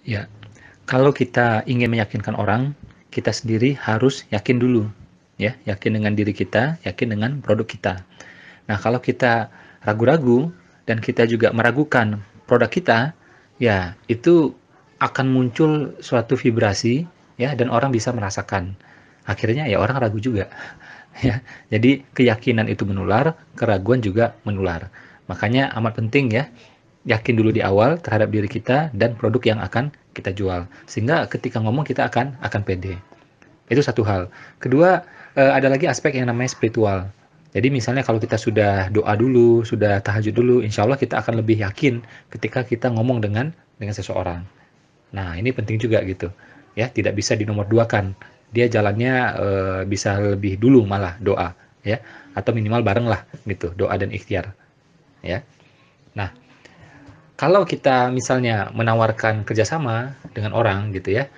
Ya, kalau kita ingin meyakinkan orang, kita sendiri harus yakin dulu. Ya, yakin dengan diri kita, yakin dengan produk kita. Nah, kalau kita ragu-ragu dan kita juga meragukan produk kita, ya itu akan muncul suatu vibrasi, ya, dan orang bisa merasakan. Akhirnya ya orang ragu juga. Ya, jadi keyakinan itu menular, keraguan juga menular. Makanya amat penting ya, yakin dulu di awal terhadap diri kita dan produk yang akan kita jual. Sehingga ketika ngomong kita akan pede. Itu satu hal. Kedua, ada lagi aspek yang namanya spiritual. Jadi misalnya kalau kita sudah doa dulu, sudah tahajud dulu, insya Allah kita akan lebih yakin ketika kita ngomong dengan seseorang. Nah, ini penting juga gitu. Ya, tidak bisa dinomorduakan. Dia jalannya bisa lebih dulu malah doa, ya. Atau minimal bareng lah gitu, doa dan ikhtiar, ya. Nah, kalau kita misalnya menawarkan kerjasama dengan orang gitu ya,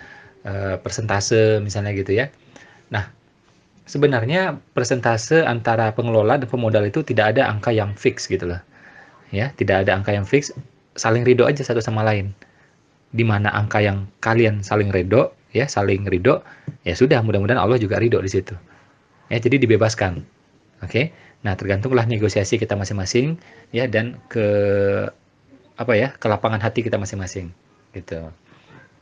persentase misalnya gitu ya. Nah, sebenarnya persentase antara pengelola dan pemodal itu tidak ada angka yang fix gitu loh. Ya, tidak ada angka yang fix, saling ridho aja satu sama lain. Di mana angka yang kalian saling ridho, ya, saling ridho, ya sudah, mudah-mudahan Allah juga ridho di situ. Ya, jadi dibebaskan. Oke. Nah, tergantunglah negosiasi kita masing-masing ya dan ke lapangan hati kita masing-masing gitu.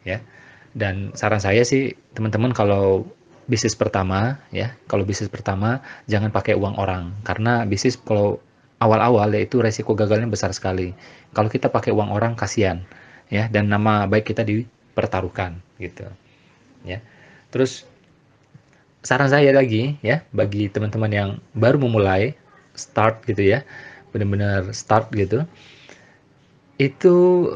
Ya. Dan saran saya sih teman-teman kalau bisnis pertama ya, kalau bisnis pertama jangan pakai uang orang karena bisnis kalau awal-awal yaitu resiko gagalnya besar sekali. Kalau kita pakai uang orang kasihan ya dan nama baik kita dipertaruhkan gitu ya. Terus saran saya lagi ya bagi teman-teman yang baru memulai start gitu ya, benar-benar start gitu. Itu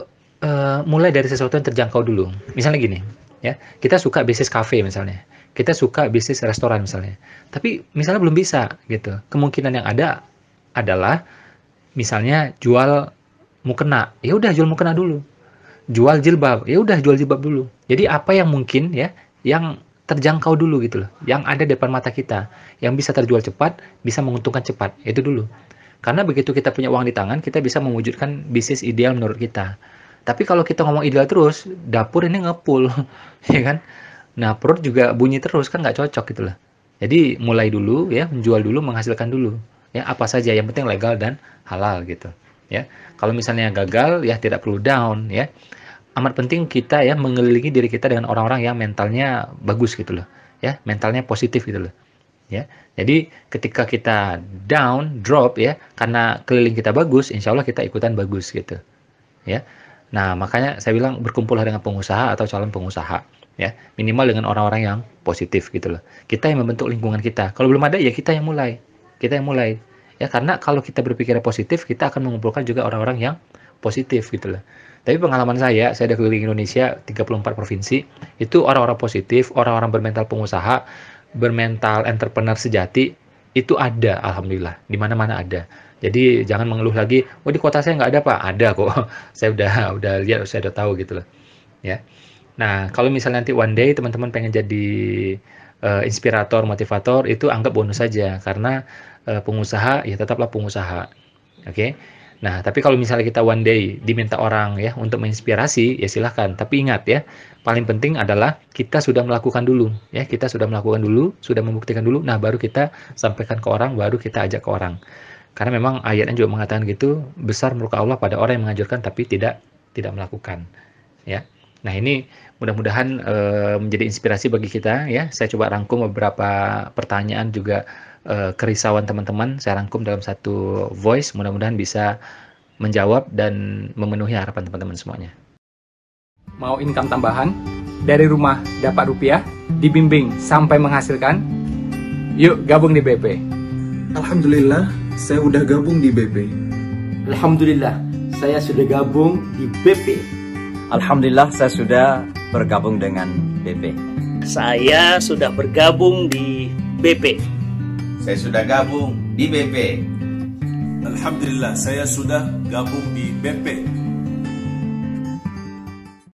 mulai dari sesuatu yang terjangkau dulu. Misalnya gini, ya, kita suka bisnis kafe misalnya, kita suka bisnis restoran misalnya, tapi misalnya belum bisa gitu. Kemungkinan yang ada adalah misalnya jual mukena, ya udah jual mukena dulu. Jual jilbab, ya udah jual jilbab dulu. Jadi apa yang mungkin ya, yang terjangkau dulu gitu loh, yang ada di depan mata kita, yang bisa terjual cepat, bisa menguntungkan cepat, itu dulu. Karena begitu kita punya uang di tangan, kita bisa mewujudkan bisnis ideal menurut kita. Tapi kalau kita ngomong ideal terus, dapur ini ngepul, ya kan? Nah, perut juga bunyi terus, kan nggak cocok gitu loh. Jadi, mulai dulu ya, menjual dulu, menghasilkan dulu. Ya, apa saja, yang penting legal dan halal gitu. Ya, kalau misalnya gagal, ya tidak perlu down, ya. Amat penting kita ya mengelilingi diri kita dengan orang-orang yang mentalnya bagus gitu loh. Ya, mentalnya positif gitu loh. Ya, jadi ketika kita down, drop ya, karena keliling kita bagus, insya Allah kita ikutan bagus gitu. Ya, nah makanya saya bilang berkumpullah dengan pengusaha atau calon pengusaha. Ya, minimal dengan orang-orang yang positif gitu loh. Kita yang membentuk lingkungan kita. Kalau belum ada ya kita yang mulai. Kita yang mulai. Ya, karena kalau kita berpikir positif, kita akan mengumpulkan juga orang-orang yang positif gitu loh. Tapi pengalaman saya udah keliling Indonesia 34 provinsi, itu orang-orang positif, orang-orang bermental pengusaha, bermental entrepreneur sejati itu ada, alhamdulillah, di mana-mana ada. Jadi jangan mengeluh lagi, oh di kota saya nggak ada pak, ada kok. Saya udah lihat, saya udah tahu gitu loh, ya. Nah kalau misalnya nanti one day teman-teman pengen jadi inspirator, motivator, itu anggap bonus saja, karena pengusaha ya tetaplah pengusaha, oke. Nah, tapi kalau misalnya kita one day diminta orang ya untuk menginspirasi, ya silahkan. Tapi ingat ya, paling penting adalah kita sudah melakukan dulu. Ya, kita sudah melakukan dulu, sudah membuktikan dulu. Nah, baru kita sampaikan ke orang, baru kita ajak ke orang. Karena memang ayatnya juga mengatakan gitu, besar murka Allah pada orang yang menganjurkan tapi tidak melakukan. Ya. Nah, ini mudah-mudahan menjadi inspirasi bagi kita ya. Saya coba rangkum beberapa pertanyaan juga kerisauan teman-teman, saya rangkum dalam satu voice, mudah-mudahan bisa menjawab dan memenuhi harapan teman-teman semuanya. Mau income tambahan, dari rumah dapat rupiah, dibimbing sampai menghasilkan, yuk gabung di BP. Alhamdulillah, saya udah gabung di BP. Alhamdulillah, saya sudah gabung di BP. Alhamdulillah, saya sudah bergabung dengan BP. Saya sudah bergabung di BP. Saya sudah gabung di BP. Alhamdulillah, saya sudah gabung di BP.